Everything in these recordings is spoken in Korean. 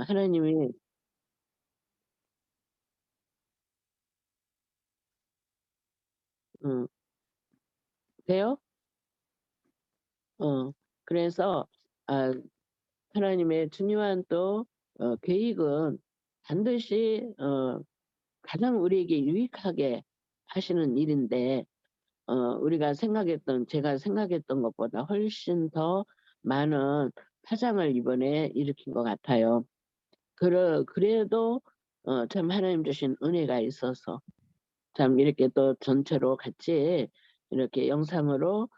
하나님이 음 돼요? 어 그래서 아 하나님의 중요한 또 계획은 반드시 가장 우리에게 유익하게 하시는 일인데 제가 생각했던 것보다 훨씬 더 많은 파장을 이번에 일으킨 것 같아요. 그래도 참 하나님 주신 은혜가 있어서 참 이렇게 또 전체로 같이 이렇게 영상으로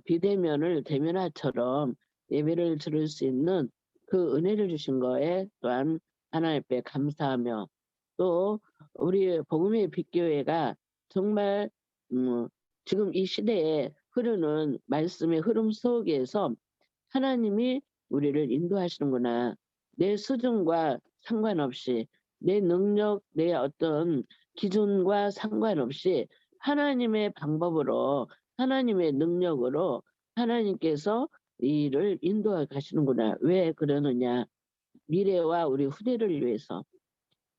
비대면을 대면화처럼 예배를 드릴 수 있는 그 은혜를 주신 거에 또한 하나님께 감사하며, 또 우리 복음의 빛교회가 정말 음 지금 이 시대에 흐르는 말씀의 흐름 속에서 하나님이 우리를 인도하시는구나. 내 수준과 상관없이, 내 능력, 내 어떤 기준과 상관없이 하나님의 방법으로, 하나님의 능력으로 하나님께서 이 일을 인도해 가시는구나. 왜 그러느냐? 미래와 우리 후대를 위해서,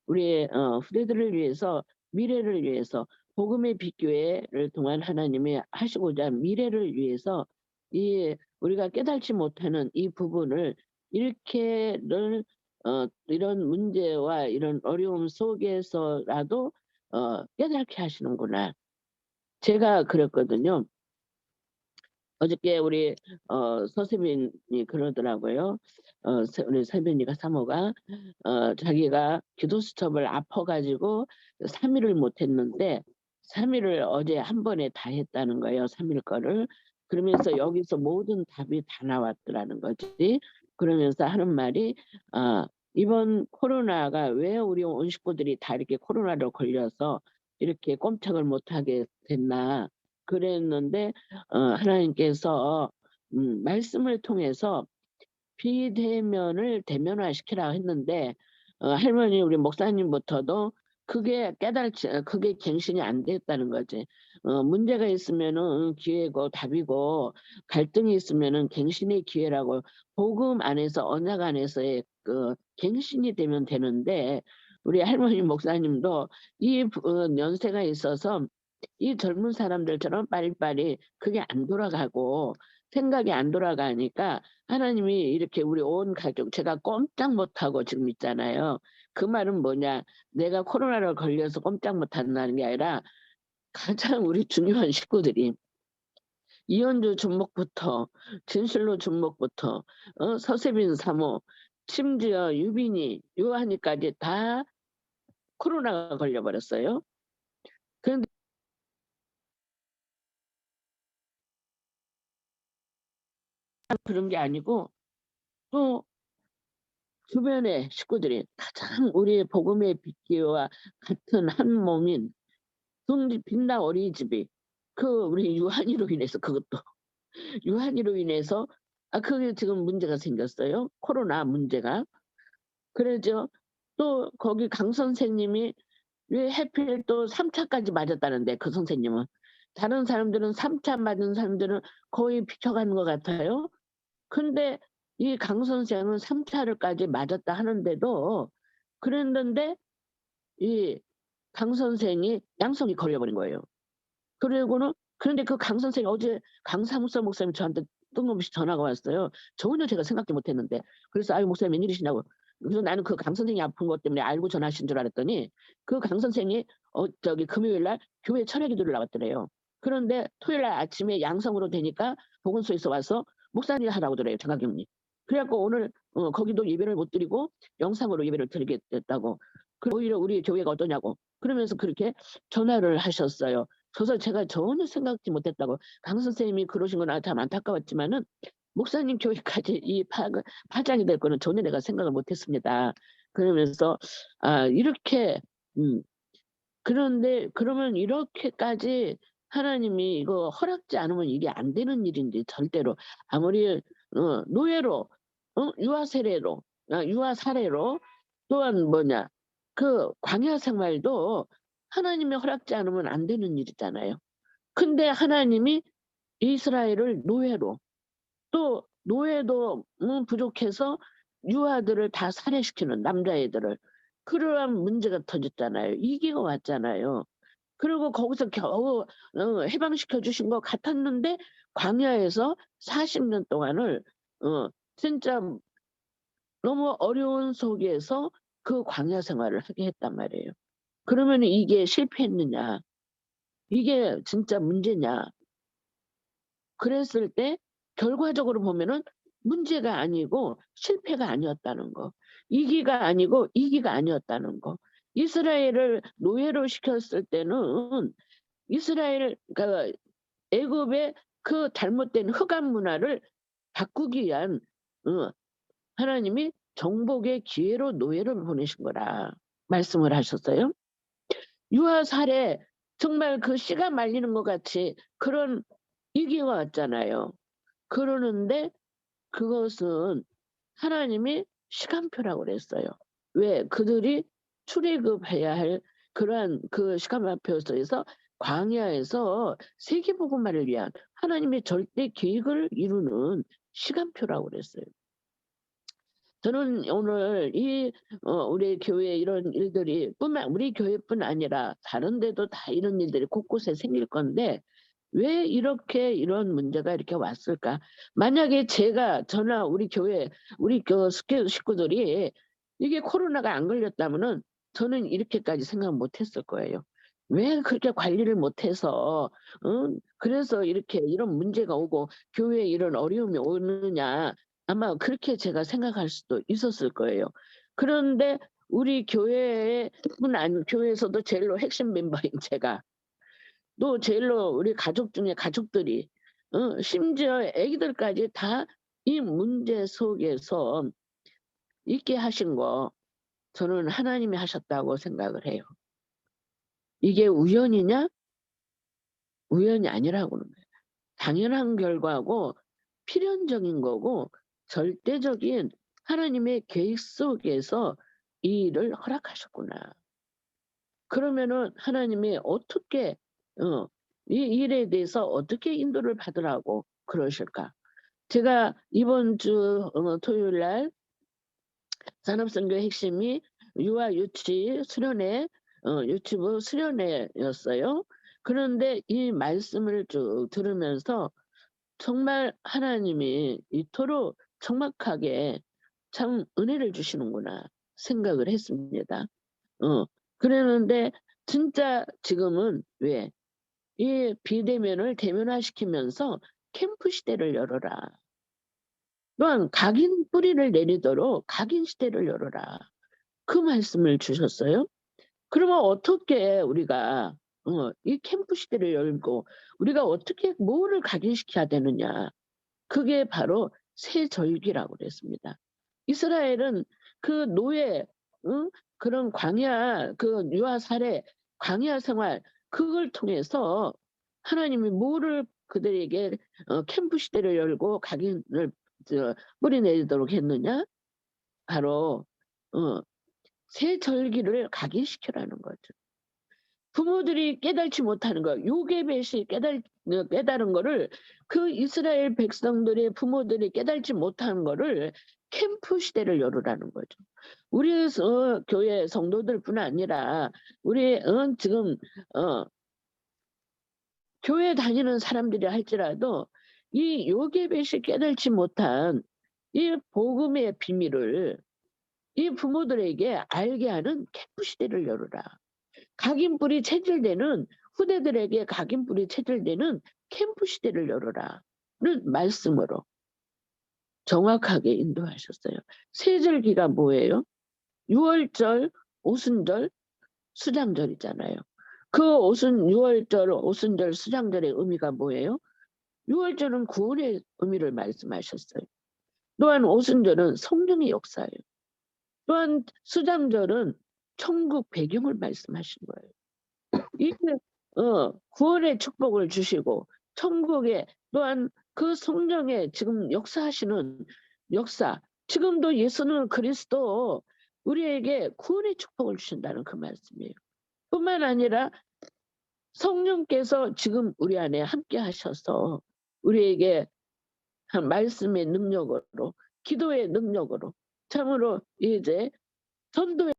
우리의 후대들을 위해서, 미래를 위해서, 복음의 빛교회를 통한 하나님이 하시고자 미래를 위해서 이 우리가 깨닫지 못하는 이 부분을 이렇게를 이런 문제와 이런 어려움 속에서라도 깨닫게 하시는구나. 제가 그랬거든요. 어저께 우리 서세민이 그러더라고요. 우리 세민이가 사모가 자기가 기도 수첩을 아파 가지고 3 일을 못 했는데 3 일을 어제 한 번에 다 했다는 거예요, 3일 거를. 그러면서 여기서 모든 답이 다 나왔더라는 거지. 그러면서 하는 말이 "이번 코로나가 왜 우리 온 식구들이 다 이렇게 코로나로 걸려서 이렇게 꼼짝을 못 하게 됐나." 그랬는데 하나님께서 말씀을 통해서 비대면을 대면화시키라 했는데 할머니 우리 목사님부터도 그게 갱신이 안 됐다는 거지. 문제가 있으면은 기회고 답이고, 갈등이 있으면은 갱신의 기회라고, 복음 안에서 언약 안에서의 그 갱신이 되면 되는데, 우리 할머니 목사님도 연세가 있어서 이 젊은 사람들처럼 빠리빠리 그게 안 돌아가고 생각이 안 돌아가니까 하나님이 이렇게 우리 온 가족, 제가 꼼짝 못하고 지금 있잖아요. 그 말은 뭐냐, 내가 코로나로 걸려서 꼼짝 못한다는 게 아니라 가장 우리 중요한 식구들이 이현주 주목부터, 진실로 주목부터, 서세빈 사모, 심지어 유빈이, 요한이까지 다 코로나가 걸려 버렸어요. 그런데 그런 게 아니고 또 주변의 식구들이 가장 우리의 복음의 빛기와 같은 한 몸인 성지 빛나 어린이집이, 우리 유한이로 인해서, 그것도 유한이로 인해서 그게 지금 문제가 생겼어요, 코로나 문제가. 그러죠. 또 거기 강 선생님이 왜 하필 또 3 차까지 맞았다는데, 그 선생님은. 다른 사람들은 3차 맞은 사람들은 거의 비켜가는 것 같아요. 근데 이 강 선생은 3 차를까지 맞았다 하는데도, 그랬는데 이 강 선생이 양성이 걸려 버린 거예요. 그리고는, 그런데 그 강 선생이 어제 강사무소 목사님이 저한테 뜬금없이 전화가 왔어요. 전혀 제가 생각도 못 했는데. 그래서 "아유 목사님 웬일이시냐."고. 그래서 나는 그 강 선생이 아픈 것 때문에 알고 전화하신 줄 알았더니, 그 강 선생이 금요일 날 교회 철야 기도를 나왔더래요. 그런데 토요일 날 아침에 양성으로 되니까 보건소에서 와서 목사님 하라고 그래요, 자가격리. 그래 갖고 오늘 거기도 예배를 못 드리고 영상으로 예배를 드리게 됐다고. 오히려 우리 교회가 어떠냐고. 그러면서 그렇게 전화를 하셨어요. 그래서 제가 전혀 생각지 못했다고. 강 선생님이 그러신 건 참 안타까웠지만은 목사님 교회까지 이 파장이 될 거는 전혀 내가 생각을 못 했습니다. 그러면서 이렇게 음 그런데 그러면 이렇게까지 하나님이 이거 허락지 않으면 이게 안 되는 일인지, 절대로. 아무리 노예로, 유아 세례로, 유아 사례로, 또한 뭐냐, 그 광야 생활도 하나님이 허락지 않으면 안 되는 일이잖아요. 근데 하나님이 이스라엘을 노예로, 또 노예도 부족해서 유아들을 다 살해시키는 남자애들을. 그러한 문제가 터졌잖아요. 위기가 왔잖아요. 그리고 거기서 겨우 해방시켜 주신 것 같았는데 광야에서 40년 동안을 진짜 너무 어려운 속에서 그 광야 생활을 하게 했단 말이에요. 그러면 이게 실패했느냐? 이게 진짜 문제냐? 그랬을 때 결과적으로 보면은 문제가 아니고 실패가 아니었다는 거. 이기가 아니고 이기가 아니었다는 거. 이스라엘을 노예로 시켰을 때는 이스라엘 그러니까 애굽의 그 잘못된 흑암 문화를 바꾸기 위한 하나님이 정복의 기회로 노예를 보내신 거라 말씀을 하셨어요. 유아 살해 정말 그 씨가 말리는 것 같이 그런 위기가 왔잖아요. 그러는데 그것은 하나님이 시간표라고 그랬어요. 왜? 그들이 출애굽해야 할 그러한 그 시간표 속에서 광야에서 세계복음화를 위한 하나님의 절대 계획을 이루는 시간표라고 그랬어요. 저는 오늘 우리 교회 이런 일들이 우리 교회뿐 아니라 다른 데도 다 이런 일들이 곳곳에 생길 건데 왜 이렇게 이런 문제가 이렇게 왔을까? 만약에 저나 우리 교회 우리 그 식구들이 이게 코로나가 안 걸렸다면은 저는 이렇게까지 생각 못 했을 거예요. 왜 그렇게 관리를 못해서 그래서 이렇게 이런 문제가 오고 교회에 이런 어려움이 오느냐 아마 그렇게 제가 생각할 수도 있었을 거예요. 그런데 우리 교회에서도 제일로 핵심 멤버인 제가 또 제일로 우리 가족 중에 가족들이 심지어 애기들까지 다 이 문제 속에서 있게 하신 거 저는 하나님이 하셨다고 생각을 해요. 이게 우연이냐? 우연이 아니라고 그러는 거예요. 당연한 결과고 필연적인 거고 절대적인 하나님의 계획 속에서 이 일을 허락하셨구나. 그러면은 하나님이 어떻게 이 일에 대해서 어떻게 인도를 받으라고 그러실까? 제가 이번 주 토요일 날 산업선교 핵심이 유아 유치 수련회 유치부 수련회였어요. 그런데 이 말씀을 쭉 들으면서 정말 하나님이 이토록 정확하게 참 은혜를 주시는구나 생각을 했습니다. 그랬는데 진짜 지금은 왜 이 비대면을 대면화시키면서 캠프 시대를 열어라. 또한 각인 뿌리를 내리도록 각인 시대를 열어라. 그 말씀을 주셨어요. 그러면 어떻게 우리가 이 캠프 시대를 열고 우리가 어떻게 뭐를 각인시켜야 되느냐. 그게 바로 세절기라고 그랬습니다. 이스라엘은 그 노예 그런 광야 그 유아 살해 광야 생활 그걸 통해서 하나님이 뭐를 그들에게 캠프 시대를 열고 각인을 뿌리내리도록 했느냐? 바로 새 절기를 각인시키라는 거죠. 부모들이 깨달지 못하는 거, 요괴벳이 깨달은 거를 그 이스라엘 백성들의 부모들이 깨달지 못하는 거를 캠프 시대를 열으라는 거죠. 우리 교회 성도들뿐 아니라 우리 지금 교회 다니는 사람들이 할지라도 이 요괴벳이 깨달지 못한 이 복음의 비밀을 이 부모들에게 알게 하는 캠프 시대를 열어라. 각인뿔이 체질되는 후대들에게 각인뿔이 체질되는 캠프 시대를 열어라. 는 말씀으로 정확하게 인도하셨어요. 세절기가 뭐예요? 6월절, 오순절, 수장절이잖아요. 그 6월절, 오순절, 수장절의 의미가 뭐예요? 6월절은 구원의 의미를 말씀하셨어요. 또한 오순절은 성령의 역사예요. 또한 수장절은 천국 배경을 말씀하신 거예요. 이게 구원의 축복을 주시고 천국에 또한 그 성령의 지금 역사하시는 역사 지금도 예수는 그리스도 우리에게 구원의 축복을 주신다는 그 말씀이에요. 뿐만 아니라 성령께서 지금 우리 안에 함께 하셔서 우리에게 한 말씀의 능력으로 기도의 능력으로 참으로 이제 전도에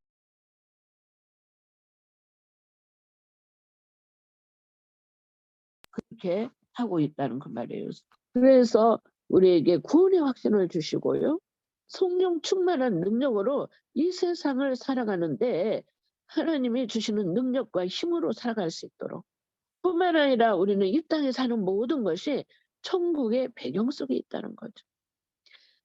그렇게 하고 있다는 그 말이에요. 그래서 우리에게 구원의 확신을 주시고요. 성령 충만한 능력으로 이 세상을 살아가는데 하나님이 주시는 능력과 힘으로 살아갈 수 있도록, 뿐만 아니라 우리는 이 땅에 사는 모든 것이 천국의 배경 속에 있다는 거죠.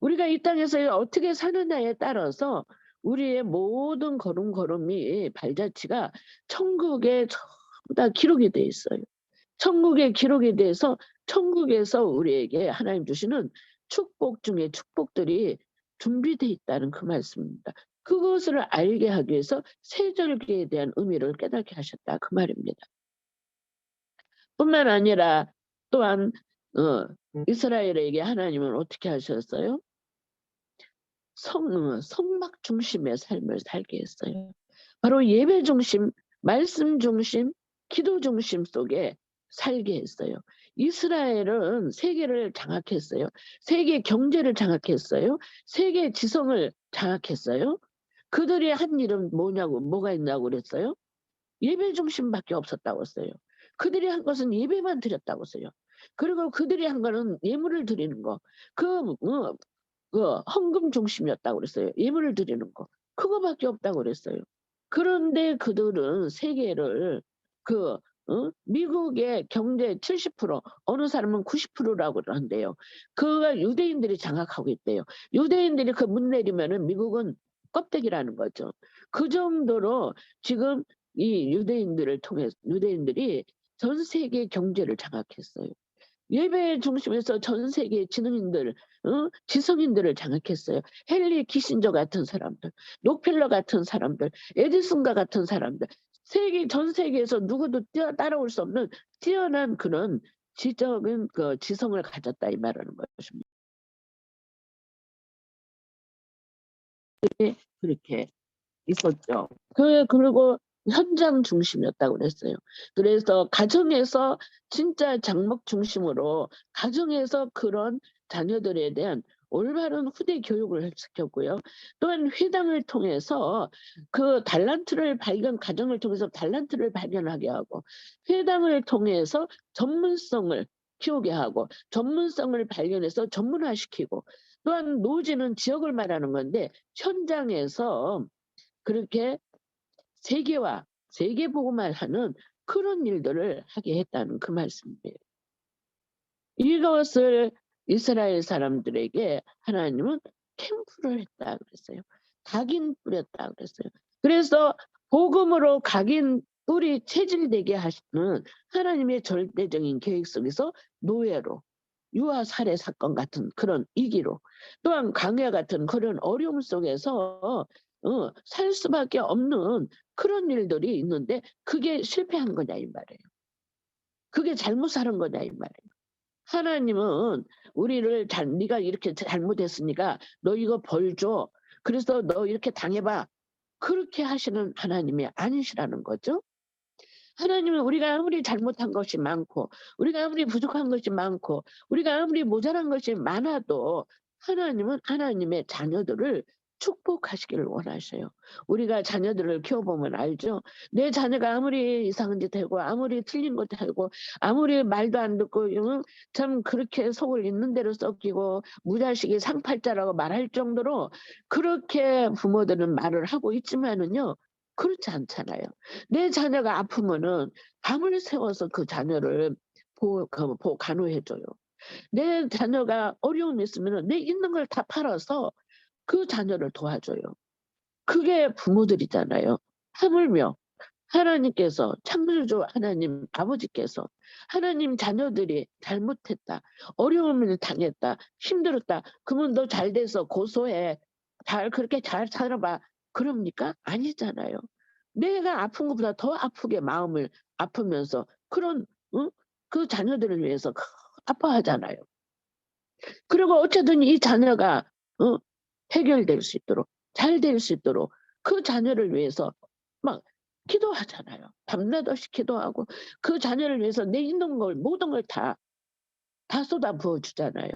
우리가 이 땅에서 어떻게 사느냐에 따라서 우리의 모든 걸음걸음이 발자취가 천국에 전부 다 기록이 돼 있어요. 천국에 기록이 돼서 천국에서 우리에게 하나님 주시는 축복 중에 축복들이 준비돼 있다는 그 말씀입니다. 그것을 알게 하기 위해서 세절기에 대한 의미를 깨닫게 하셨다 그 말입니다. 뿐만 아니라 또한 이스라엘에게 하나님은 어떻게 하셨어요? 성막 중심의 삶을 살게 했어요. 바로 예배 중심, 말씀 중심, 기도 중심 속에 살게 했어요. 이스라엘은 세계를 장악했어요. 세계 경제를 장악했어요. 세계 지성을 장악했어요. 그들이 한 일은 뭐가 있냐고 그랬어요? 예배 중심밖에 없었다고 했어요. 그들이 한 것은 예배만 드렸다고 했어요. 그리고 그들이 한 거는 예물을 드리는 거. 헌금 중심이었다고 그랬어요. 예물을 드리는 거. 그거밖에 없다고 그랬어요. 그런데 그들은 세계를 미국의 경제 70%, 어느 사람은 90%라고 그러는데요. 그가 유대인들이 장악하고 있대요. 유대인들이 그 문 내리면은 미국은 껍데기라는 거죠. 그 정도로 지금 이 유대인들을 통해서 유대인들이 전 세계 경제를 장악했어요. 예배 중심에서 전 세계 지능인들, 지성인들을 장악했어요. 헨리 키신저 같은 사람들, 록펠러 같은 사람들, 에디슨과 같은 사람들, 전 세계에서 누구도 따라올 수 없는 뛰어난 그런 지적인 지성을 가졌다 이 말하는 것입니다. 그렇게 있었죠. 그리고 현장 중심이었다고 그랬어요. 그래서 가정에서 진짜 장목 중심으로 가정에서 그런 자녀들에 대한 올바른 후대 교육을 시켰고요. 또한 회당을 통해서 가정을 통해서 달란트를 발견하게 하고, 회당을 통해서 전문성을 키우게 하고, 전문성을 발견해서 전문화시키고, 또한 노지는 지역을 말하는 건데 현장에서 그렇게 세계 복음화를 하는 그런 일들을 하게 했다는 그 말씀이에요. 이것을 이스라엘 사람들에게 하나님은 캠프를 했다 그랬어요. 각인 뿌렸다 그랬어요. 그래서 복음으로 각인 뿌리 체질되게 하시는 하나님의 절대적인 계획 속에서 노예로, 유아 살해 사건 같은 그런 위기로, 또한 강야 같은 그런 어려움 속에서 살 수밖에 없는 그런 일들이 있는데 그게 실패한 거냐 이 말이에요. 그게 잘못 사는 거냐 이 말이에요. 하나님은 우리를 네가 이렇게 잘못했으니까 너 이거 벌 줘. 그래서 너 이렇게 당해봐. 그렇게 하시는 하나님이 아니시라는 거죠. 하나님은 우리가 아무리 잘못한 것이 많고, 우리가 아무리 부족한 것이 많고, 우리가 아무리 모자란 것이 많아도 하나님은 하나님의 자녀들을 축복하시기를 원하셔요. 우리가 자녀들을 키워보면 알죠. 내 자녀가 아무리 이상한 짓 하고 아무리 틀린 것 하고 아무리 말도 안 듣고 참 그렇게 속을 있는 대로 썩이고 무자식이 상팔자라고 말할 정도로 그렇게 부모들은 말을 하고 있지만은요, 그렇지 않잖아요. 내 자녀가 아프면은 밤을 새워서 그 자녀를 간호해 줘요. 내 자녀가 어려움이 있으면은 내 있는 걸 다 팔아서 그 자녀를 도와줘요. 그게 부모들이잖아요. 하물며 하나님께서, 창조주 하나님 아버지께서 하나님 자녀들이 잘못했다, 어려움을 당했다, 힘들었다, 그러면 너 잘 돼서 고소해, 그렇게 잘 살아봐, 그럽니까? 아니잖아요. 내가 아픈 것보다 더 아프게 마음을 아프면서 그 자녀들을 위해서 아파하잖아요. 그리고 어쨌든 이 자녀가 어, 해결될 수 있도록, 잘 될 수 있도록 그 자녀를 위해서 막 기도하잖아요. 밤낮 없이 기도하고 그 자녀를 위해서 내 있는 걸 모든 걸 다 쏟아 부어 주잖아요.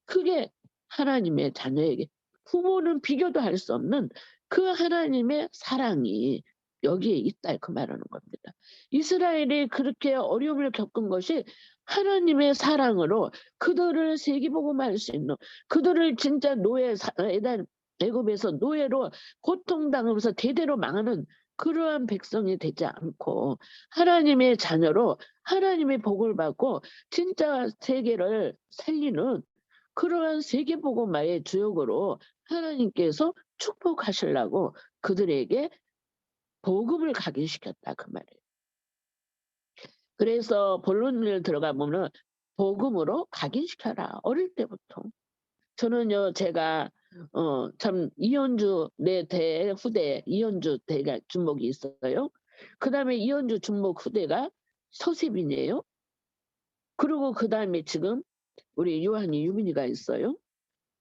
그게 하나님의 자녀에게 부모는 비교도 할 수 없는 그 하나님의 사랑이 여기에 있다 그 말하는 겁니다. 이스라엘이 그렇게 어려움을 겪은 것이 하나님의 사랑으로 그들을 세계복음화할 수 있는, 그들을 진짜 노예 에단 애굽에서 노예로 고통당하면서 대대로 망하는 그러한 백성이 되지 않고 하나님의 자녀로 하나님의 복을 받고 진짜 세계를 살리는 그러한 세계복음화의 주역으로 하나님께서 축복하시려고 그들에게 복음을 각인시켰다 그 말이에요. 그래서 본론을 들어가 보면 복음으로 각인시켜라. 어릴 때부터. 저는요 제가 참 이현주 내 대 후대 이현주 대가 주목이 있어요. 그다음에 이현주 주목 후대가 서세빈이에요. 그리고 그다음에 지금 우리 요한이 유빈이가 있어요.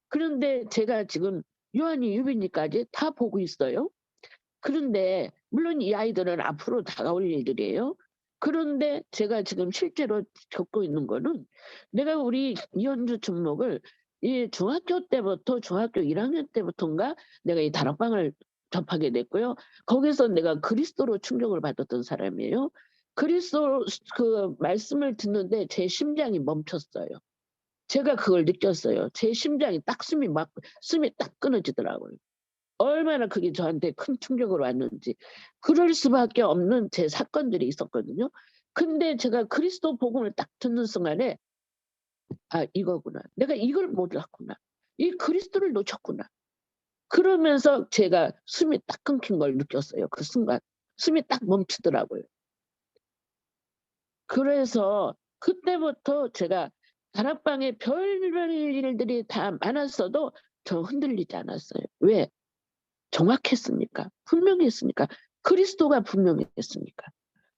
그런데 제가 지금 요한이 유빈이까지 다 보고 있어요. 그런데 물론 이 아이들은 앞으로 다가올 일들이에요. 그런데 제가 지금 실제로 겪고 있는 거는 내가 우리 이현주 주목을 이 중학교 때부터 중학교 1학년 때부터인가 내가 이 다락방을 접하게 됐고요. 거기서 내가 그리스도로 충격을 받았던 사람이에요. 그리스도 그 말씀을 듣는데 제 심장이 멈췄어요. 제가 그걸 느꼈어요. 제 심장이 딱 숨이 딱 끊어지더라고요. 얼마나 그게 저한테 큰 충격으로 왔는지. 그럴 수밖에 없는 제 사건들이 있었거든요. 근데 제가 그리스도 복음을 딱 듣는 순간에 '아 이거구나. 내가 이걸 몰랐구나. 이 그리스도를 놓쳤구나.' 그러면서 제가 숨이 딱 끊긴 걸 느꼈어요 그 순간. 숨이 딱 멈추더라고요. 그래서 그때부터 제가 다락방에 별별 일들이 다 많았어도 저 흔들리지 않았어요. 왜? 정확했으니까. 분명했으니까. 그리스도가 분명했으니까.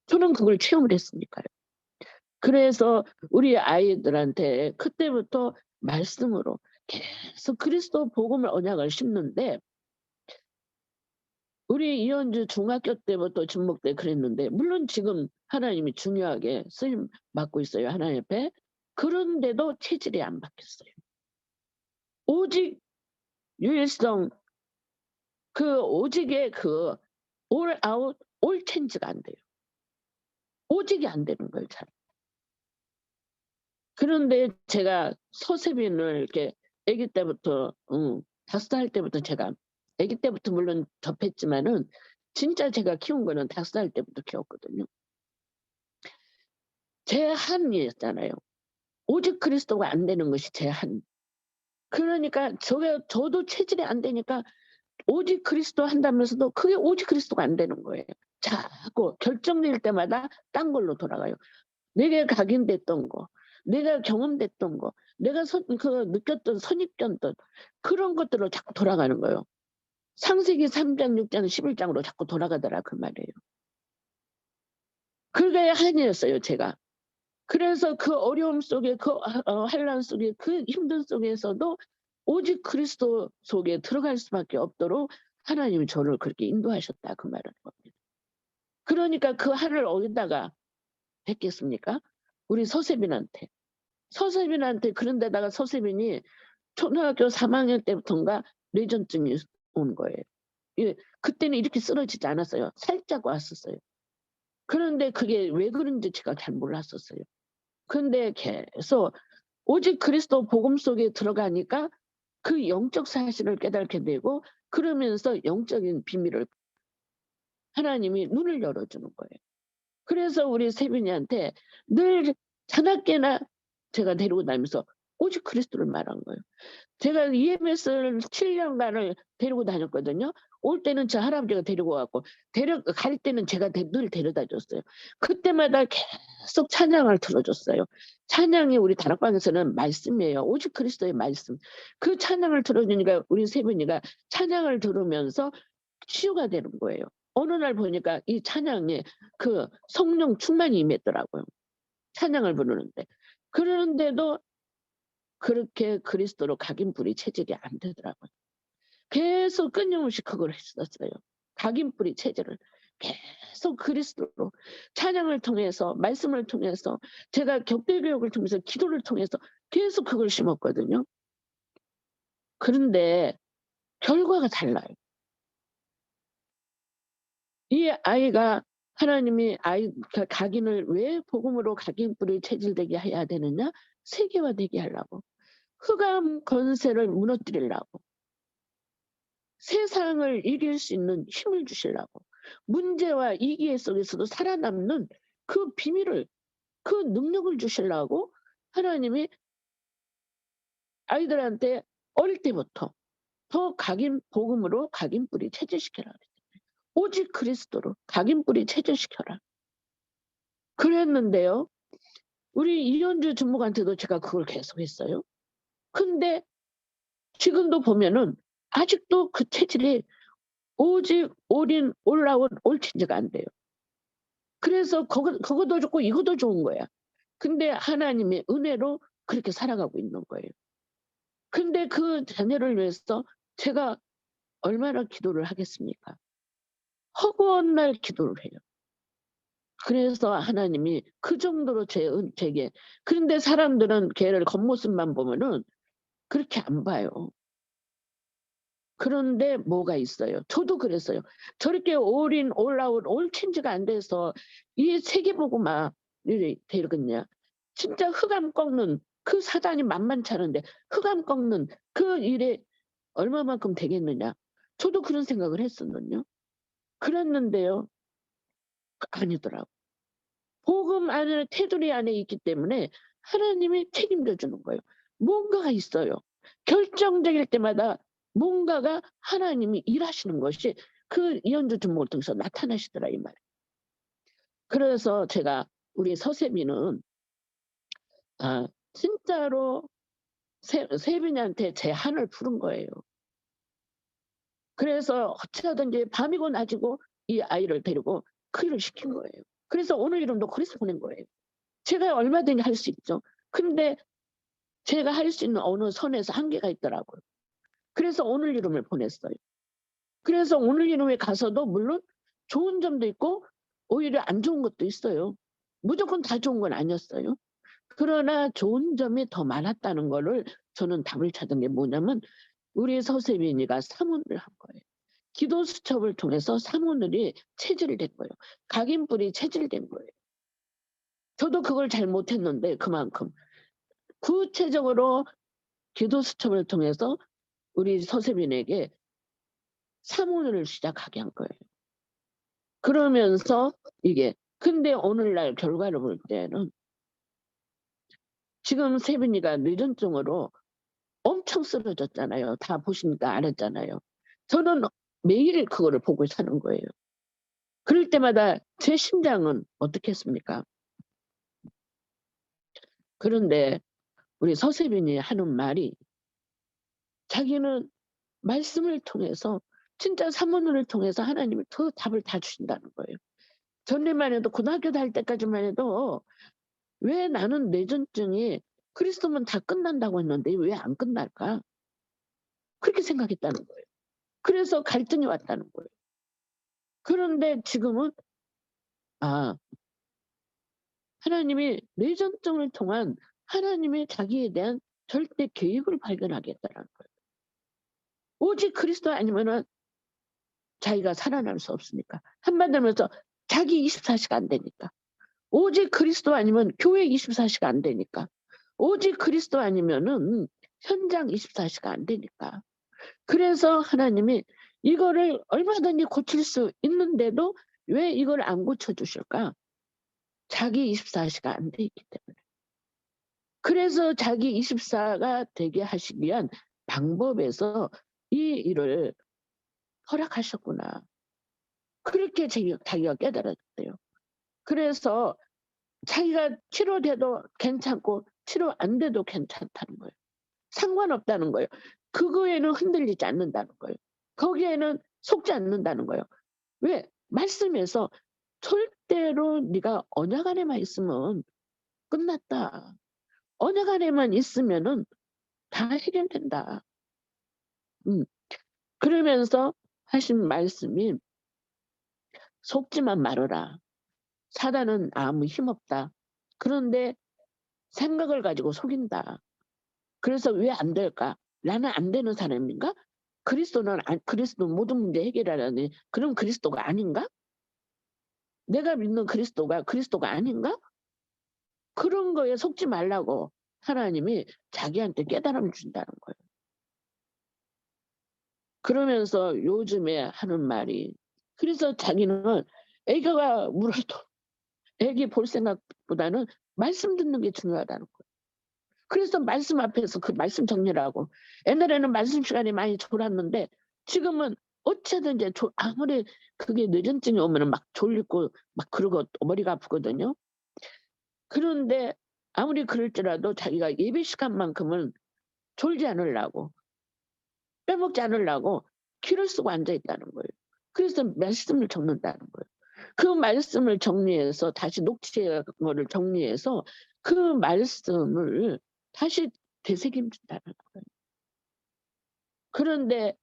저는 그걸 체험을 했으니까요. 그래서 우리 아이들한테 그때부터 말씀으로 계속 그리스도 복음을 언약을 심는데 우리 이현주 중학교 때부터 중목 때 그랬는데 물론 지금 하나님이 중요하게 쓰임 맡고 있어요 하나님 앞에. 그런데도 체질이 안 바뀌었어요. 오직 유일성 그 오직의 그 올 아웃 올 체인지가 안 돼요. 오직이 안 되는 거예요 잘. 그런데 제가 서세빈을 이렇게 아기 때부터 5살 때부터 제가 아기 때부터 물론 접했지만은 진짜 제가 키운 거는 5살 때부터 키웠거든요. 제 한이었잖아요. 오직 그리스도가 안 되는 것이 제 한. 그러니까 저도 체질이 안 되니까 오직 그리스도 한다면서도 그게 오직 그리스도가 안 되는 거예요. 자꾸 결정될 때마다 딴 걸로 돌아가요. 내게 각인됐던 거, 내가 경험됐던 거, 내가 느꼈던 선입견들 그런 것들로 자꾸 돌아가는 거예요. 창세기 3장, 6장, 11장으로 자꾸 돌아가더라 그 말이에요. 그게 한이었어요 제가. 그래서 그 어려움 속에 그 환난 속에 그 힘든 속에서도 오직 그리스도 속에 들어갈 수밖에 없도록 하나님이 저를 그렇게 인도하셨다 그 말하는 겁니다. 그러니까 그 한을 어디다가 뱉겠습니까? 우리 서세빈한테. 서세빈한테 그런데다가 서세빈이 초등학교 3학년 때부터인가 뇌전증이 온 거예요. 예, 그때는 이렇게 쓰러지지 않았어요. 살짝 왔었어요. 그런데 그게 왜 그런지 제가 잘 몰랐었어요. 근데 계속 오직 그리스도 복음 속에 들어가니까 그 영적 사실을 깨닫게 되고 그러면서 영적인 비밀을 하나님이 눈을 열어주는 거예요. 그래서 우리 세빈이한테 늘 자나깨나 제가 데리고 다니면서 오직 그리스도를 말한 거예요. 제가 EMS를 7년간을 데리고 다녔거든요. 올 때는 저 할아버지가 데리고 왔고 갈 때는 제가 늘 데려다 줬어요. 그때마다 계속 찬양을 들어줬어요. 찬양이 우리 다락방에서는 말씀이에요. 오직 그리스도의 말씀. 그 찬양을 들어주니까 우리 세빈이가 찬양을 들으면서 치유가 되는 거예요. 어느 날 보니까 이 찬양에 그 성령 충만이 임했더라고요. 찬양을 부르는데. 그러는데도 그렇게 그리스도로 각인뿌리 체질이 안 되더라고요. 계속 끊임없이 그걸 했었어요. 각인뿌리 체질을 계속 그리스도로 찬양을 통해서 말씀을 통해서 제가 격대교육을 통해서 기도를 통해서 계속 그걸 심었거든요. 그런데 결과가 달라요. 이 아이가 하나님이 각인을 왜 복음으로 각인뿔이 체질되게 해야 되느냐? 세계화되게 하려고. 흑암 권세를 무너뜨리려고. 세상을 이길 수 있는 힘을 주시려고. 문제와 위기 속에서도 살아남는 그 비밀을, 그 능력을 주시려고 하나님이 아이들한테 어릴 때부터 더 복음으로 각인뿔이 체질시켜라. 오직 그리스도로 각인뿔이 체질시켜라. 그랬는데요. 우리 이현주 주목한테도 제가 그걸 계속했어요. 근데 지금도 보면은 아직도 그 체질이 오직 올라온 올친지가 안 돼요. 그래서 그거도 좋고 이것도 좋은 거야. 근데 하나님의 은혜로 그렇게 살아가고 있는 거예요. 근데 그 자녀를 위해서 제가 얼마나 기도를 하겠습니까? 허구한 날 기도를 해요. 그래서 하나님이 그 정도로 제게. 그런데 사람들은 걔를 겉모습만 보면은 그렇게 안 봐요. 그런데 뭐가 있어요. 저도 그랬어요. 저렇게 올라온 올친지가 안 돼서 이 세계보고만 되겠냐. 진짜 흑암 꺾는 그 사단이 만만치 않은데 흑암 꺾는 그 일에 얼마만큼 되겠느냐. 저도 그런 생각을 했었거든요. 그랬는데요. 아니더라고. 복음 안에 테두리 안에 있기 때문에 하나님이 책임져 주는 거예요. 뭔가가 있어요. 결정적일 때마다 뭔가가 하나님이 일하시는 것이 그 이현주 주목을 통해서 나타나시더라 이 말. 그래서 제가 우리 서세빈은 진짜로 세빈이한테 제 한을 푸른 거예요. 그래서 어찌하든지 밤이고 낮이고 이 아이를 데리고 클리를 시킨 거예요. 그래서 오늘 이름도 그래서 보낸 거예요. 제가 얼마든지 할 수 있죠. 근데 제가 할 수 있는 어느 선에서 한계가 있더라고요. 그래서 오늘 이름을 보냈어요. 그래서 오늘 이름에 가서도 물론 좋은 점도 있고 오히려 안 좋은 것도 있어요. 무조건 다 좋은 건 아니었어요. 그러나 좋은 점이 더 많았다는 거를 저는 답을 찾은 게 뭐냐면 우리 서세민이가 사문을 한 거예요. 기도 수첩을 통해서 사문들이 체질된 거예요. 각인뿔이 체질된 거예요. 저도 그걸 잘 못했는데 그만큼 구체적으로 기도 수첩을 통해서 우리 서세빈에게 사문을 시작하게 한 거예요. 그러면서 이게 근데 오늘날 결과를 볼 때는 지금 세빈이가 뇌전증으로 엄청 쓰러졌잖아요. 다 보시니까 알았잖아요. 저는 매일 그거를 보고 사는 거예요. 그럴 때마다 제 심장은 어떻겠습니까? 그런데 우리 서세빈이 하는 말이 자기는 말씀을 통해서 진짜 사문을 통해서 하나님이 그 답을 다 주신다는 거예요. 전에만 해도 고등학교 다닐 때까지만 해도 왜 나는 뇌전증이 그리스도면 다 끝난다고 했는데 왜 안 끝날까? 그렇게 생각했다는 거예요. 그래서 갈등이 왔다는 거예요. 그런데 지금은 하나님이 뇌전증을 통한 하나님의 자기에 대한 절대 계획을 발견하게 했다는 거예요. 오직 그리스도 아니면은 자기가 살아날 수 없으니까. 한마디로 해서 자기 24시가 안 되니까. 오직 그리스도 아니면 교회 24시가 안 되니까. 오직 그리스도 아니면은 현장 24시가 안 되니까. 그래서 하나님이 이거를 얼마든지 고칠 수 있는데도 왜 이걸 안 고쳐주실까? 자기 24시가 안 돼 있기 때문에. 그래서 자기 24가 되게 하시기 위한 방법에서 이 일을 허락하셨구나. 그렇게 자기가 깨달았대요. 그래서 자기가 치료돼도 괜찮고 치료 안 돼도 괜찮다는 거예요. 상관없다는 거예요. 그거에는 흔들리지 않는다는 거예요. 거기에는 속지 않는다는 거예요. 왜? 말씀에서 절대로 네가 언약 안에만 있으면 끝났다. 언약 안에만 있으면은 다 해결된다. 그러면서 하신 말씀이 속지만 말어라. 사단은 아무 힘없다. 그런데 생각을 가지고 속인다. 그래서 왜 안 될까? 나는 안 되는 사람인가? 그리스도 모든 문제 해결하라니 그럼 그리스도가 아닌가? 내가 믿는 그리스도가 아닌가? 그런 거에 속지 말라고 하나님이 자기한테 깨달음을 준다는 거예요. 그러면서 요즘에 하는 말이 그래서 자기는 애가 울어도 애기 볼 생각보다는 말씀 듣는 게 중요하다는 거예요. 그래서 말씀 앞에서 그 말씀 정리를 하고 옛날에는 말씀 시간이 많이 졸았는데 지금은 어찌든지 아무리 그게 뇌전증이 오면은 막 졸리고 막 그러고 머리가 아프거든요. 그런데 아무리 그럴지라도 자기가 예배 시간만큼은 졸지 않으려고 빼먹지 않으려고 기를 쓰고 앉아 있다는 거예요. 그래서 말씀을 적는다는 거예요. 그 말씀을 정리해서 다시 녹취한 거를 정리해서 그 말씀을 다시 되새김준다는 거예요. 그런데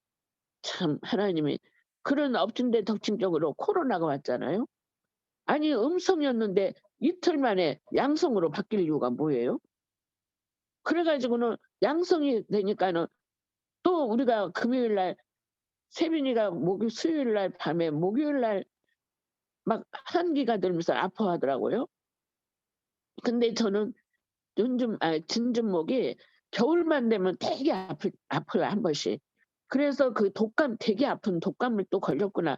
참 하나님이 그런 엎친 데 덮친 격으로 코로나가 왔잖아요. 아니 음성이었는데 이틀 만에 양성으로 바뀔 이유가 뭐예요? 그래 가지고는 양성이 되니까는 또 우리가 금요일 날 세빈이가 수요일 날 밤에 목요일 날 막 한기가 들면서 아파하더라고요. 근데 저는 진주목이 겨울만 되면 되게 아파요 한 번씩. 그래서 그 독감 되게 아픈 독감을 또 걸렸구나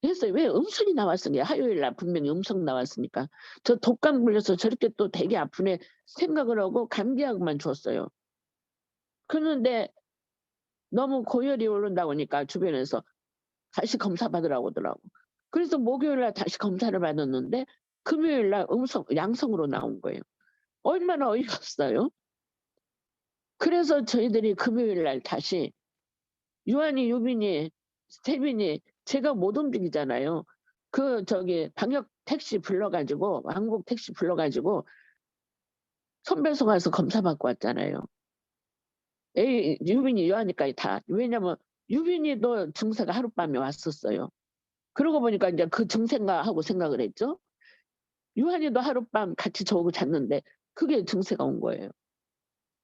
했어요. 왜 음성이 나왔으니까 화요일 날 분명히 음성 나왔으니까. 저 독감 걸려서 저렇게 또 되게 아프네 생각을 하고 감기약만 줬어요. 그런데 너무 고열이 오른다고 하니까 주변에서 다시 검사 받으라고 하더라고. 그래서 목요일 날 다시 검사를 받았는데 금요일 날 양성으로 나온 거예요. 얼마나 어이가 없어요. 그래서 저희들이 금요일 날 다시 유한이, 유빈이, 세빈이 제가 못 움직이잖아요. 방역 택시 불러가지고 왕복 택시 불러가지고 선별소 가서 검사 받고 왔잖아요. 유빈이, 유한이까지 다. 왜냐면 유빈이도 증세가 하룻밤에 왔었어요. 그러고 보니까 이제 그 증세인가 하고 생각을 했죠. 유한이도 하룻밤 같이 저하고 잤는데 그게 증세가 온 거예요.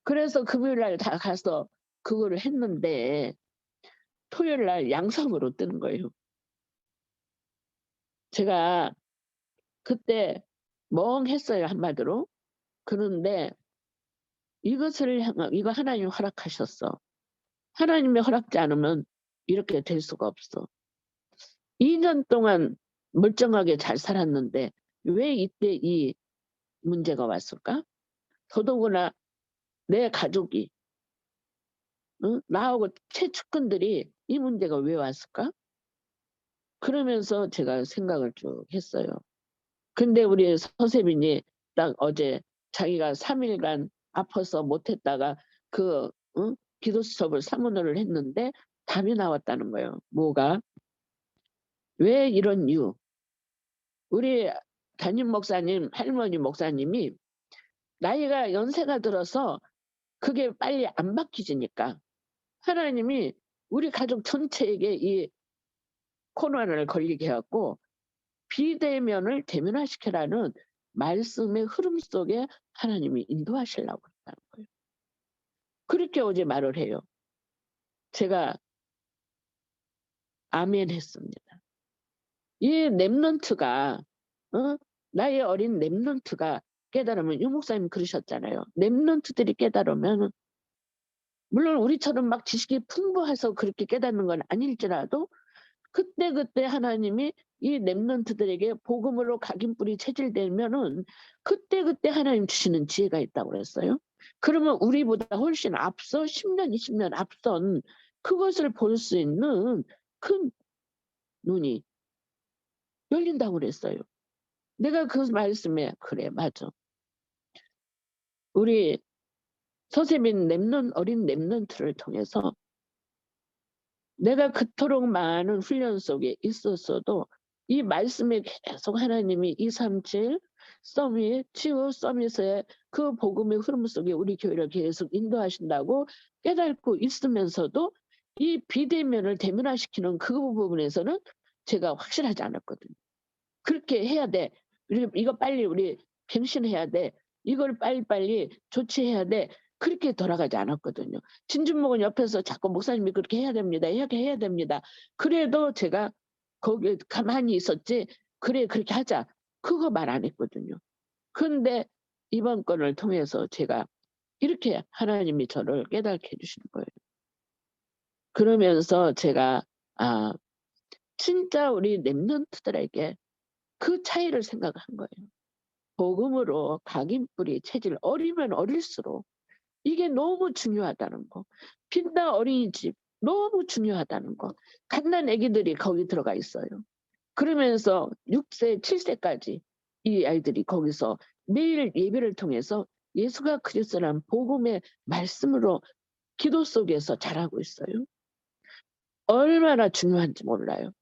그래서 금요일 날 다 가서 그거를 했는데 토요일 날 양성으로 뜨는 거예요. 제가 그때 멍했어요 한마디로. 그런데 이거 하나님 허락하셨어. 하나님이 허락지 않으면 이렇게 될 수가 없어. 2년 동안 멀쩡하게 잘 살았는데 왜 이때 이 문제가 왔을까? 더더구나 내 가족이 나하고 최측근들이 이 문제가 왜 왔을까? 그러면서 제가 생각을 쭉 했어요. 근데 우리 서세빈이 딱 어제 자기가 3일간 아파서 못했다가 기도 수첩을 사문을 했는데 답이 나왔다는 거예요. 뭐가? 왜 이런 이유? 우리 담임 목사님, 할머니 목사님이 나이가 연세가 들어서 그게 빨리 안 바뀌지니까 하나님이 우리 가족 전체에게 이 코로나를 걸리게 해갖고 비대면을 대면화시켜라는 말씀의 흐름 속에 하나님이 인도하시려고 했다는 거예요. 그렇게 어제 말을 해요. 제가 아멘 했습니다. 이 랩런트가 나의 어린 랩런트가 깨달으면 유 목사님 그러셨잖아요. 랩런트들이 깨달으면 물론 우리처럼 막 지식이 풍부해서 그렇게 깨닫는 건 아닐지라도 그때그때 하나님이 이 랩런트들에게 복음으로 각인뿔이 체질되면은 그때그때 하나님 주시는 지혜가 있다고 그랬어요. 그러면 우리보다 훨씬 앞서 10년, 20년 앞선 그것을 볼 수 있는 큰 눈이 열린다고 그랬어요. 내가 그 말씀에 그래 맞아. 우리 서세민 어린 랩런트를 통해서 내가 그토록 많은 훈련 속에 있었어도 이 말씀에 계속 하나님이 237 서밋, 치유 서밋의 그 복음의 흐름 속에 우리 교회를 계속 인도하신다고 깨닫고 있으면서도 이 비대면을 대면화시키는 그 부분에서는 제가 확실하지 않았거든요. 그렇게 해야 돼. 이거 빨리 우리 갱신해야 돼. 이걸 빨리빨리 조치해야 돼. 그렇게 돌아가지 않았거든요. 진주목은 옆에서 자꾸 "목사님이 그렇게 해야 됩니다. 이렇게 해야 됩니다." 그래도 제가 거기에 가만히 있었지 "그래 그렇게 하자." 그거 말 안 했거든요. 근데 이번 건을 통해서 제가 이렇게 하나님이 저를 깨닫게 해 주신 거예요. 그러면서 제가 아 진짜 우리 렘넌트들에게 그 차이를 생각한 거예요. 복음으로 각인뿌리 체질 어리면 어릴수록 이게 너무 중요하다는 거. 빛나 어린이집 너무 중요하다는 거. 갓난 아기들이 거기 들어가 있어요. 그러면서 6 세, 7 세까지 이 아이들이 거기서 매일 예배를 통해서 예수가 그리스도라는 복음의 말씀으로 기도 속에서 자라고 있어요. 얼마나 중요한지 몰라요.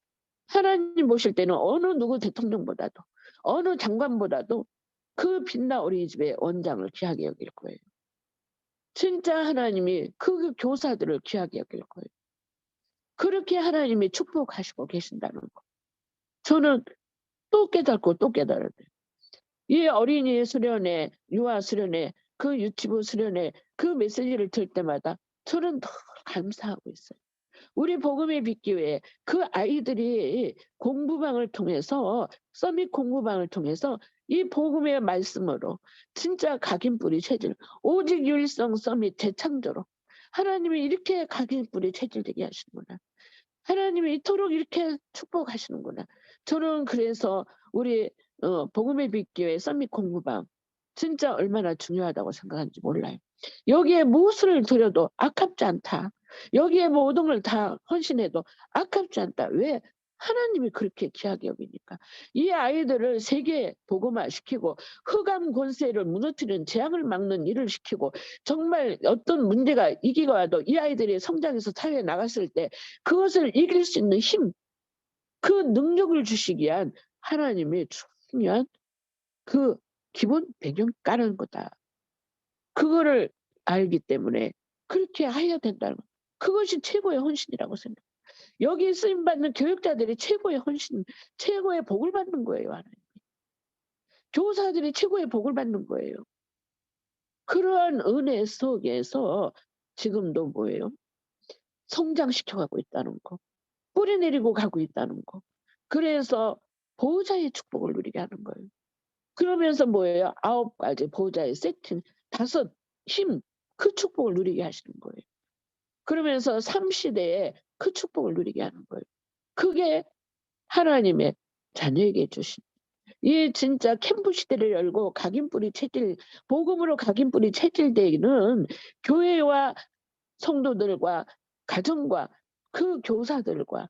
하나님 보실 때는 어느 누구 대통령보다도 어느 장관보다도 그 빛나 어린이집의 원장을 귀하게 여길 거예요. 진짜 하나님이 그 교사들을 귀하게 여길 거예요. 그렇게 하나님이 축복하시고 계신다는 거. 저는 또 깨닫고 또 깨달아요. 이 어린이 수련회, 유아 수련회, 그 유치부 수련회 그 메시지를 들을 때마다 저는 늘 감사하고 있어요. 우리 복음의 빛교회 그 아이들이 공부방을 통해서 서밋 공부방을 통해서 이 복음의 말씀으로 진짜 각인뿌리 체질 오직 유일성 서밋 재창조로 하나님이 이렇게 각인뿌리 체질되게 하시는구나. 하나님이 이토록 이렇게 축복하시는구나. 저는 그래서 우리 복음의 빛교회 서밋 공부방 진짜 얼마나 중요하다고 생각하는지 몰라요. 여기에 무엇을 드려도 아깝지 않다. 여기에 모든 걸 다 헌신해도 아깝지 않다. 왜? 하나님이 그렇게 귀하게 여기니까. 이 아이들을 세계에 복음화시키고 흑암 권세를 무너뜨리는 재앙을 막는 일을 시키고 정말 어떤 문제가 이기가 와도 이 아이들이 성장해서 사회에 나갔을 때 그것을 이길 수 있는 힘, 그 능력을 주시기 위한 하나님의 중요한 그 기본 배경 깔은 거다. 그거를 알기 때문에 그렇게 해야 된다는 거. 그것이 최고의 헌신이라고 생각해요. 여기에 쓰임 받는 교육자들이 최고의 헌신, 최고의 복을 받는 거예요, 하나님. 교사들이 최고의 복을 받는 거예요. 그러한 은혜 속에서 지금도 뭐예요? 성장시켜 가고 있다는 거. 뿌리 내리고 가고 있다는 거. 그래서 보호자의 축복을 누리게 하는 거예요. 그러면서 뭐예요? 9 가지 보호자의 세팅, 5 힘, 그 축복을 누리게 하시는 거예요. 그러면서 3 시대에 그 축복을 누리게 하는 거예요. 그게 하나님의 자녀에게 주신 이 진짜 캠프 시대를 열고 각인뿌리 체질 복음으로 각인뿌리 체질되는 교회와 성도들과 가정과 그 교사들과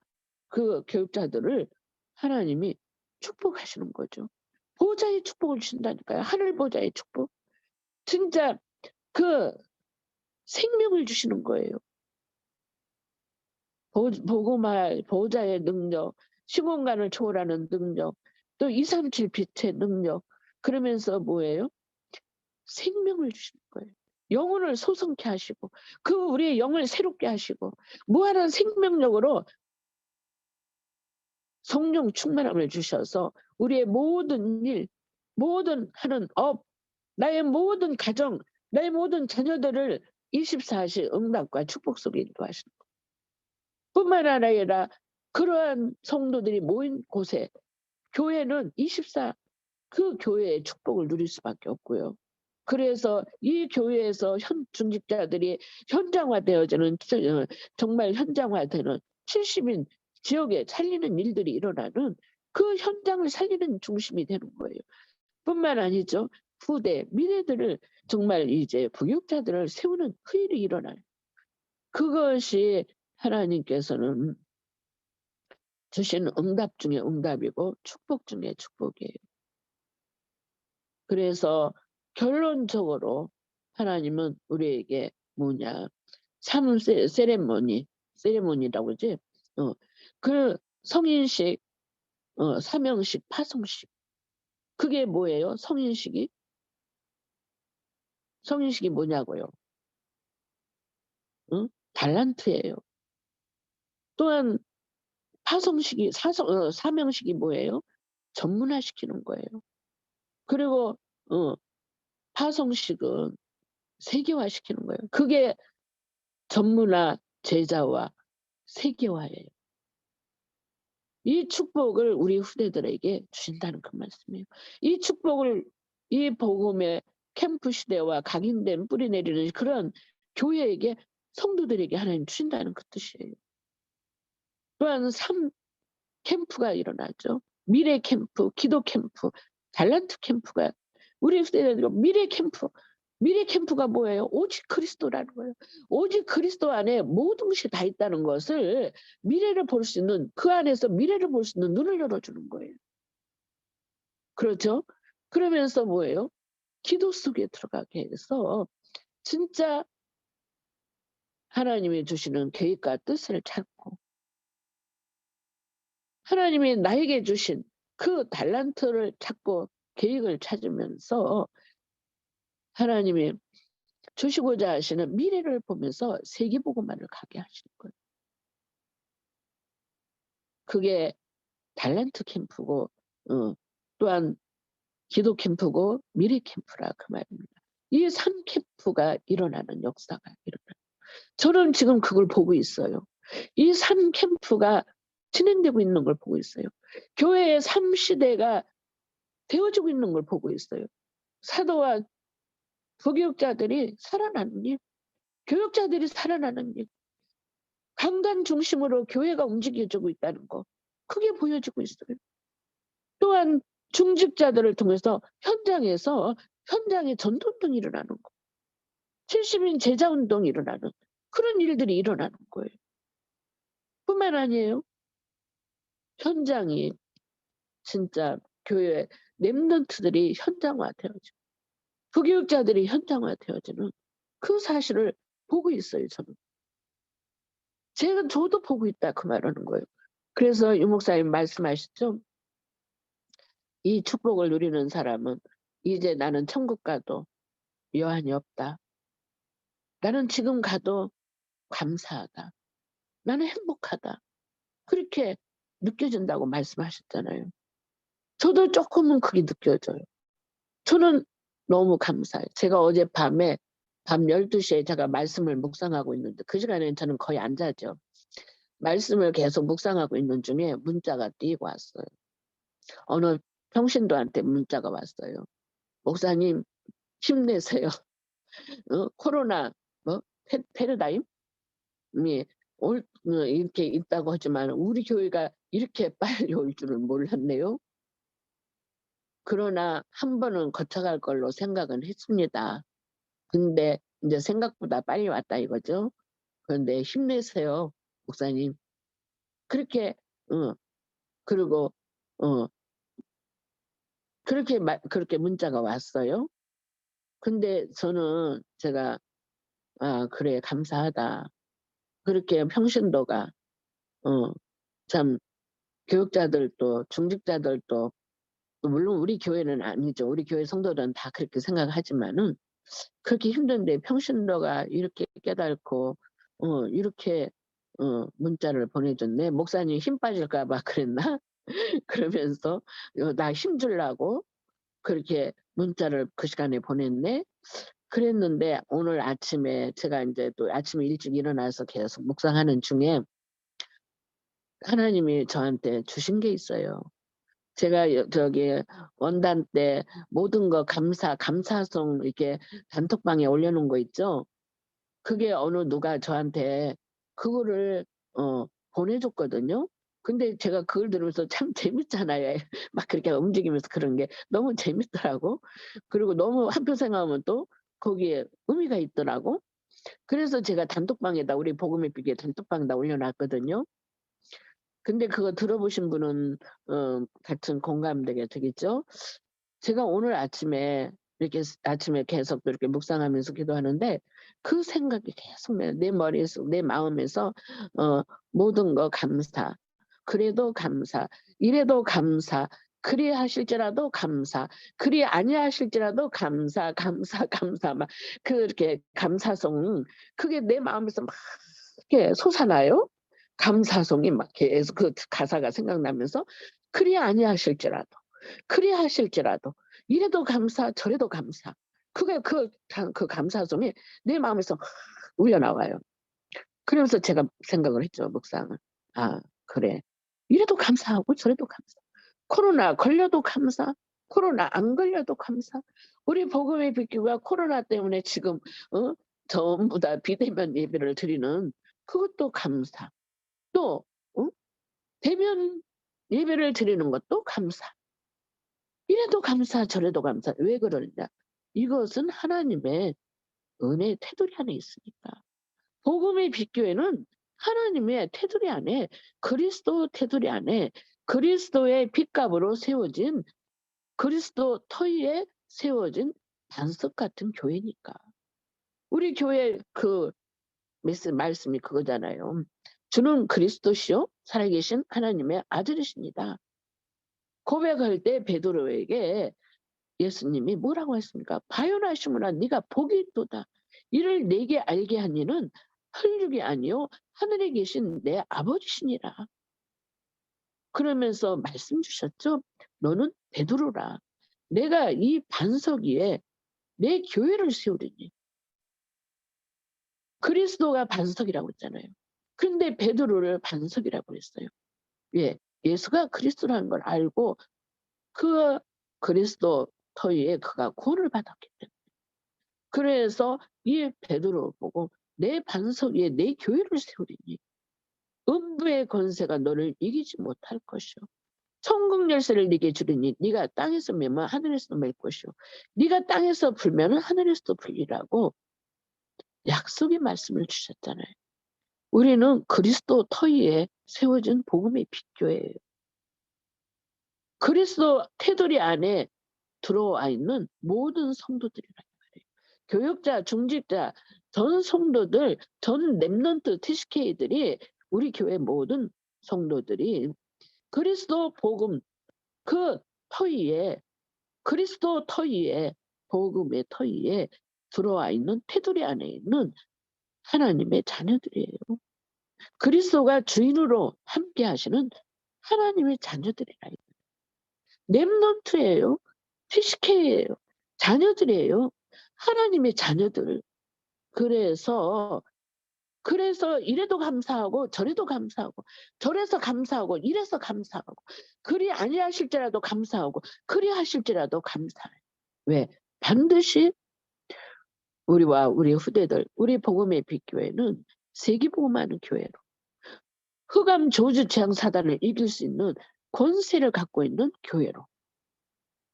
그 교육자들을 하나님이 축복하시는 거죠. 보호자의 축복을 주신다니까요. 하늘 보호자의 축복. 진짜 그 생명을 주시는 거예요. 복음할 보호자의 능력, 시공간을 초월하는 능력, 또 237 빛의 능력. 그러면서 뭐예요? 생명을 주시는 거예요. 영혼을 소성케 하시고 그 우리의 영을 새롭게 하시고 무한한 생명력으로 성령 충만함을 주셔서 우리의 모든 일, 모든 하는 업, 나의 모든 가정, 나의 모든 자녀들을 24시 응답과 축복 속에 인도하시는 것. 뿐만 아니라 그러한 성도들이 모인 곳에 교회는 24 그 교회의 축복을 누릴 수밖에 없고요. 그래서 이 교회에서 중직자들이 현장화되어지는 정말 현장화되는 70인 지역에 살리는 일들이 일어나는 그 현장을 살리는 중심이 되는 거예요. 뿐만 아니죠. 후대 미래들을 정말 이제 부역자들을 세우는 그 일이 일어나요. 그것이 하나님께서는 주신 응답 중에 응답이고 축복 중에 축복이에요. 그래서 결론적으로 하나님은 우리에게 뭐냐 삼 세레모니라고 그러지? 그 성인식, 사명식, 파송식. 그게 뭐예요? 성인식이 뭐냐고요? 달란트예요. 또한 파송식이 사명식이 뭐예요? 전문화시키는 거예요. 그리고 파송식은 세계화시키는 거예요. 그게 전무나 제자와 세계화예요. 이 축복을 우리 후대들에게 주신다는 그 말씀이에요. 이 축복을 이 복음의 캠프 시대와 각인된 뿌리 내리는 그런 교회에게 성도들에게 하나님 주신다는 그 뜻이에요. 또한 3 캠프가 일어나죠. 미래 캠프, 기도 캠프, 달란트 캠프가 우리 세대들과 미래 캠프. 미래 캠프가 뭐예요? 오직 그리스도라는 거예요. 오직 그리스도 안에 모든 것이 다 있다는 것을 미래를 볼 수 있는 그 안에서 미래를 볼 수 있는 눈을 열어주는 거예요. 그렇죠? 그러면서 뭐예요? 기도 속에 들어가게 해서 진짜 하나님이 주시는 계획과 뜻을 찾고 하나님이 나에게 주신 그 달란트를 찾고 계획을 찾으면서 하나님이 주시고자 하시는 미래를 보면서 세계복음만을 가게 하시는 거예요. 그게 달란트 캠프고 또한 기도 캠프고 미래 캠프라 그 말입니다. 이 3 캠프가 일어나는 역사가 일어나요. 저는 지금 그걸 보고 있어요. 이 3 캠프가 진행되고 있는 걸 보고 있어요. 교회의 3 시대가 되어지고 있는 걸 보고 있어요. 사도와 부교육자들이 살아나는 일, 교육자들이 살아나는 일, 강단 중심으로 교회가 움직여지고 있다는 거, 그게 보여지고 있어요. 또한 중직자들을 통해서 현장에서 현장에 전도운동이 일어나는 거, 70인 제자운동이 일어나는 그런 일들이 일어나는 거예요. 뿐만 아니에요. 현장이 진짜 교회 렘넌트들이 현장화되어지고 부교육자들이 현장화되어지는 그 사실을 보고 있어요. 저도 보고 있다 그 말하는 거예요. 그래서 유 목사님 말씀하셨죠. 이 축복을 누리는 사람은 이제 나는 천국 가도 여한이 없다. 나는 지금 가도 감사하다. 나는 행복하다. 그렇게 느껴진다고 말씀하셨잖아요. 저도 조금은 그게 느껴져요. 저는 너무 감사해요. 제가 어젯밤에 밤 12시에 제가 말씀을 묵상하고 있는데 그 시간에는 저는 거의 안 자죠. 말씀을 계속 묵상하고 있는 중에 문자가 뛰고 왔어요. 어느 평신도한테 문자가 왔어요. 목사님 힘내세요. 코로나 패러다임이 이렇게 있다고 하지만 우리 교회가 이렇게 빨리 올 줄은 몰랐네요. 그러나 한 번은 거쳐갈 걸로 생각은 했습니다. 근데 이제 생각보다 빨리 왔다 이거죠. 그런데 힘내세요, 목사님. 그렇게 그리고 그렇게 문자가 왔어요. 근데 저는 제가 '아 그래 감사하다.' 그렇게 평신도가 참 교육자들도 중직자들도 물론 우리 교회는 아니죠. 우리 교회 성도들은 다 그렇게 생각하지만은 그렇게 힘든데 평신도가 이렇게 깨닫고 이렇게 문자를 보내줬네. '목사님 힘 빠질까 봐 그랬나?' 그러면서 나 힘 주려고 그렇게 문자를 그 시간에 보냈네. 그랬는데 오늘 아침에 제가 인제 또 아침에 일찍 일어나서 계속 묵상하는 중에 하나님이 저한테 주신 게 있어요. 제가 저기 원단 때 모든 거 감사송 이렇게 단톡방에 올려 놓은 거 있죠. 그게 어느 누가 저한테 그거를 보내 줬거든요. 근데 제가 그걸 들으면서 참 재밌잖아요. 막 그렇게 움직이면서 그런 게 너무 재밌더라고. 그리고 너무 한편 생각하면 또 거기에 의미가 있더라고. 그래서 제가 단톡방에다 우리 복음의 비밀 단톡방에다 올려 놨거든요. 근데 그거 들어보신 분은 같은 공감대가 되겠죠. 제가 오늘 아침에 이렇게 아침에 계속 이렇게 묵상하면서 기도하는데 그 생각이 계속 내 머리에서 내 마음에서 모든 거 감사. 그래도 감사. 이래도 감사. 그리 하실지라도 감사. 그리 아니하실지라도 감사, 감사, 감사 막 그렇게 감사송 그게 내 마음에서 막 이렇게 솟아나요. 감사송이 막 계속 그 가사가 생각나면서 그리 아니하실지라도 그리 하실지라도 이래도 감사 저래도 감사 그게 그 감사성이 내 마음에서 우러나와요. 그러면서 제가 생각을 했죠, 묵상을. '아 그래. 이래도 감사하고 저래도 감사. 코로나 걸려도 감사, 코로나 안 걸려도 감사. 우리 복음의 빛교가 코로나 때문에 지금 어 전부 다 비대면 예배를 드리는 그것도 감사. 또 어 대면 예배를 드리는 것도 감사. 이래도 감사 저래도 감사. 왜 그러느냐. 이것은 하나님의 은혜의 테두리 안에 있으니까. 복음의 빛교회는 하나님의 테두리 안에, 그리스도 테두리 안에, 그리스도의 핏값으로 세워진, 그리스도 터위에 세워진 반석 같은 교회니까. 우리 교회 그 말씀이 그거잖아요. 주는 그리스도시요 살아계신 하나님의 아들이십니다. 고백할 때 베드로에게 예수님이 뭐라고 했습니까? 바요나시므나 네가 복이 있도다. 이를 내게 알게 한 이는 혈육이 아니요 하늘에 계신 내 아버지시니라. 그러면서 말씀 주셨죠. 너는 베드로라. 내가 이 반석 위에 내 교회를 세우리니. 그리스도가 반석이라고 했잖아요. 근데 베드로를 반석이라고 했어요. 예, 예수가 그리스도라는 걸 알고 그 그리스도 터 위에 그가 구원을 받았기 때문에. 그래서 이 베드로를 보고 내 반석 위에 내 교회를 세우리니 음부의 권세가 너를 이기지 못할 것이요. 천국 열쇠를 네게 주리니 네가 땅에서 매면 하늘에서 맬 것이요. 네가 땅에서 풀면 하늘에서도 풀리라고 약속의 말씀을 주셨잖아요. 우리는 그리스도 터 위에 세워진 복음의 빛교회예요. 그리스도 테두리 안에 들어와 있는 모든 성도들이란 말이에요. 교역자, 중직자, 전 성도들, 전 렘넌트 TCK들이 우리 교회 모든 성도들이 그리스도 복음 그 터 위에 그리스도 터 위에 복음의 터 위에 들어와 있는 테두리 안에 있는 하나님의 자녀들이에요. 그리스도가 주인으로 함께 하시는 하나님의 자녀들이라. 렘넌트예요. TCK예요. 자녀들이에요. 하나님의 자녀들. 그래서 이래도 감사하고 저래도 감사하고 저래서 감사하고 이래서 감사하고 그리 아니하실지라도 감사하고 그리 하실지라도 감사해요. 왜? 반드시 우리와 우리 후대들, 우리 복음의 빛교회는 세계복음하는 교회로 흑암 저주 재앙 사단을 이길 수 있는 권세를 갖고 있는 교회로.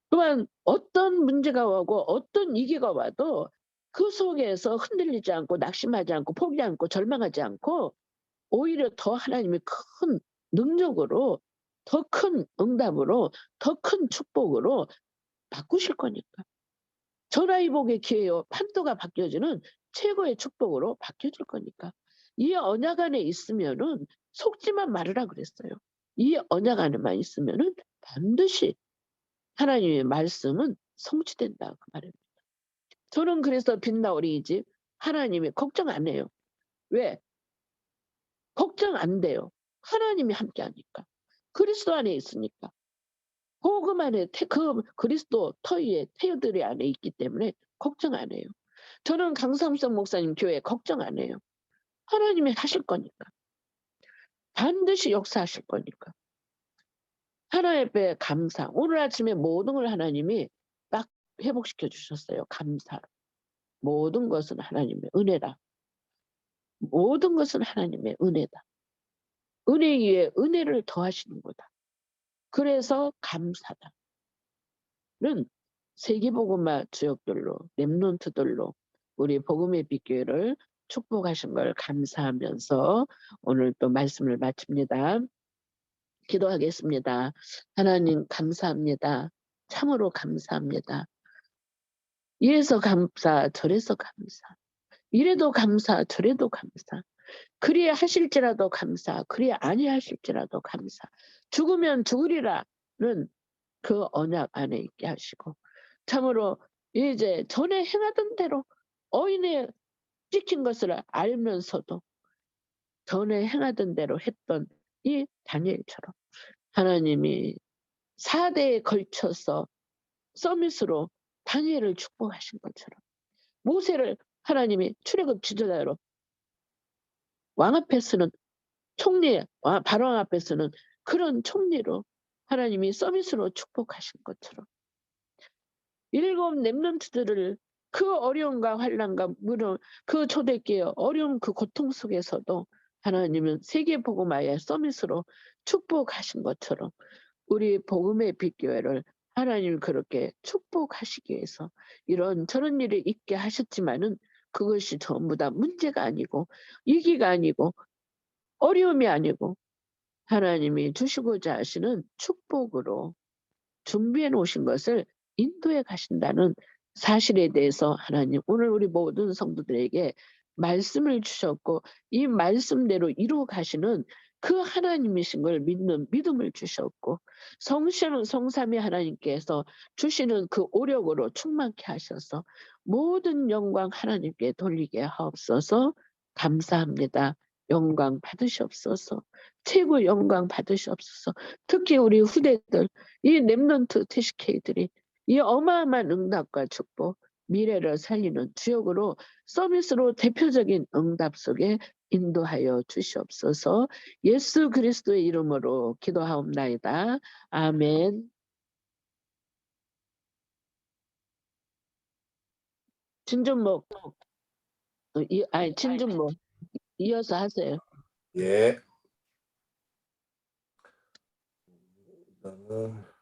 또한 어떤 문제가 오고 어떤 위기가 와도 그 속에서 흔들리지 않고 낙심하지 않고 포기하지 않고 절망하지 않고 오히려 더 하나님의 큰 능력으로 더 큰 응답으로 더 큰 축복으로 바꾸실 거니까. 전화위복의 기회요. 판도가 바뀌어지는 최고의 축복으로 바뀌어질 거니까. 이 언약 안에 있으면은 속지만 말으라 그랬어요. 이 언약 안에만 있으면은 반드시 하나님의 말씀은 성취된다 그 말입니다. 저는 그래서 빛나 어린이집 하나님이 걱정 안 해요. 왜? 걱정 안 돼요. 하나님이 함께하니까. 그리스도 안에 있으니까. 복음 안에 그 그리스도 터 위에 태우들이 안에 있기 때문에 걱정 안 해요. 저는 강삼성 목사님 교회 걱정 안 해요. 하나님이 하실 거니까. 반드시 역사하실 거니까. 하나님 앞에 감사. 오늘 아침에 모든 걸 하나님이 딱 회복시켜 주셨어요. 감사로. 모든 것은 하나님의 은혜다. 모든 것은 하나님의 은혜다. 은혜 위에 은혜를 더하시는 거다. 그래서 감사다는 세계복음화 지역들로 렘넌트들로 우리 복음의 빛교회를 축복하신 걸 감사하면서 오늘 또 말씀을 마칩니다. 기도하겠습니다. 하나님 감사합니다. 참으로 감사합니다. 이래서 감사 저래서 감사. 이래도 감사 저래도 감사. 그리 하실지라도 감사. 그리 아니하실지라도 감사. 죽으면 죽으리라는 그 언약 안에 있게 하시고 참으로 이제 전에 행하던 대로 어인에 찍힌 것을 알면서도 전에 행하던 대로 했던 이 다니엘처럼 하나님이 4대에 걸쳐서 서밋으로 다니엘을 축복하신 것처럼 모세를 하나님이 출애굽 지도자로 왕 앞에서는 바로왕 앞에서는 그런 총리로 하나님이 서밋으로 축복하신 것처럼 7 렘넌트들을 그 어려움과 환난과 무려 그 초대교회 어려운 그 고통 속에서도 하나님은 세계 복음화의 서밋으로 축복하신 것처럼 우리 복음의 빛교회를 하나님 그렇게 축복하시기 위해서 이런저런 일이 있게 하셨지만은 그것이 전부 다 문제가 아니고 위기가 아니고 어려움이 아니고 하나님이 주시고자 하시는 축복으로 준비해 놓으신 것을 인도해 가신다는 사실에 대해서 하나님 오늘 우리 모든 성도들에게 말씀을 주셨고 이 말씀대로 이루어 가시는 그 하나님이신 걸 믿는 믿음을 주셨고 성삼위 하나님께서 주시는 그 오력으로 충만케 하셔서 모든 영광 하나님께 돌리게 하옵소서. 감사합니다. 영광 받으시옵소서. 최고 영광 받으시옵소서. 특히 우리 후대들 이 렘넌트 TCK들이 이 어마어마한 응답과 축복 미래를 살리는 주역으로 서밋으로 대표적인 응답 속에 인도하여 주시옵소서. 예수 그리스도의 이름으로 기도하옵나이다. 아멘. 진준목 진준목 이어서 하세요. 예. 일단은